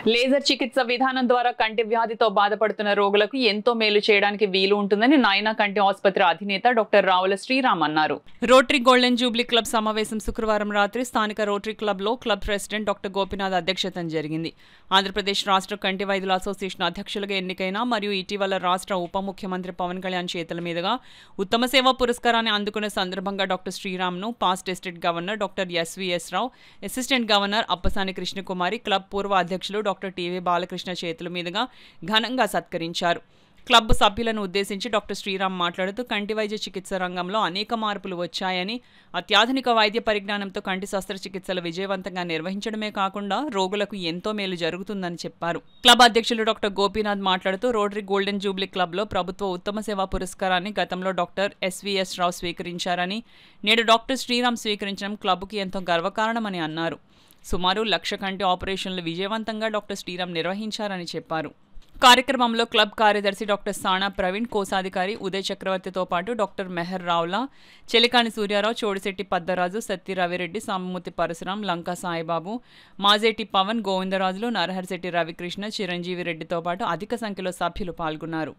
Laser చికిత్స విధానం ద్వారా కంటి వ్యాధితో బాధపడుతున్న రోగులకు ఎంతో మేలు చేయడానికి వీలు ఉంటుందని నాయనా కంటి ఆసుపత్రి అధినేత డాక్టర్ రావుల శ్రీరామ్ అన్నారు. రోటరీ గోల్డెన్ జూబ్లీ క్లబ్ సమావేశం శుక్రవారం రాత్రి స్థానిక రోటరీ క్లబ్లో క్లబ్ ప్రెసిడెంట్ డాక్టర్ గోపీనాథ్ అధ్యక్షతన జరిగింది. ఆంధ్రప్రదేశ్ రాష్ట్ర కంటి వైద్యుల అసోసియేషన్ అధ్యక్షులుగా ఎన్నికైన మరియు ఇటీవల రాష్ట్ర ఉప ముఖ్యమంత్రి పవన్ కళ్యాణ్ చేతుల మీదుగా ఉత్తమ సేవా పురస్కారాన్ని అందుకునే సందర్భంగా డాక్టర్ శ్రీరామ్ను past district governor doctor SVS Rao, assistant governor Appasani Krishnakumari, club పూర్వ అధ్యక్షులు డాక్టర్ టీవీ బాలకృష్ణ చేతుల మీదుగా ఘనంగా సత్కరించారు. క్లబ్ సభ్యులను ఉద్దేశించి డాక్టర్ శ్రీరామ్ మాట్లాడుతూ కంటి వైద్య చికిత్స రంగంలో అనేక మార్పులు వచ్చాయని, అత్యాధునిక వైద్య పరిజ్ఞానంతో కంటి శస్త్రచికిత్సలు విజయవంతంగా నిర్వహించడమే కాకుండా రోగులకు ఎంతో మేలు జరుగుతుందని చెప్పారు. క్లబ్ అధ్యక్షులు డాక్టర్ గోపీనాథ్ మాట్లాడుతూ రోటరీ గోల్డెన్ జూబ్లీ క్లబ్లో ప్రభుత్వ ఉత్తమ సేవా పురస్కారాన్ని గతంలో డాక్టర్ ఎస్వీఎస్ రావు స్వీకరించారని, నేడు డాక్టర్ శ్రీరామ్ స్వీకరించడం క్లబ్కు ఎంతో గర్వకారణమని అన్నారు. సుమారు 1,00,000 కంటి ఆపరేషన్లు విజయవంతంగా డాక్టర్ శ్రీరామ్ నిర్వహించారని చెప్పారు. కార్యక్రమంలో క్లబ్ కార్యదర్శి డాక్టర్ సానా ప్రవీణ్, కోశాధికారి ఉదయ్ చక్రవర్తితో పాటు డాక్టర్ మెహర్ రావులా, చెలికాని సూర్యారావు, చోడిశెట్టి పద్దరాజు, సత్తి రవిరెడ్డి, సామమూర్తి పరశురాం, లంకా సాయిబాబు, మాజేటి పవన్, గోవిందరాజులు, నరహరిశెట్టి రవికృష్ణ, చిరంజీవి రెడ్డితో పాటు అధిక సంఖ్యలో సభ్యులు పాల్గొన్నారు.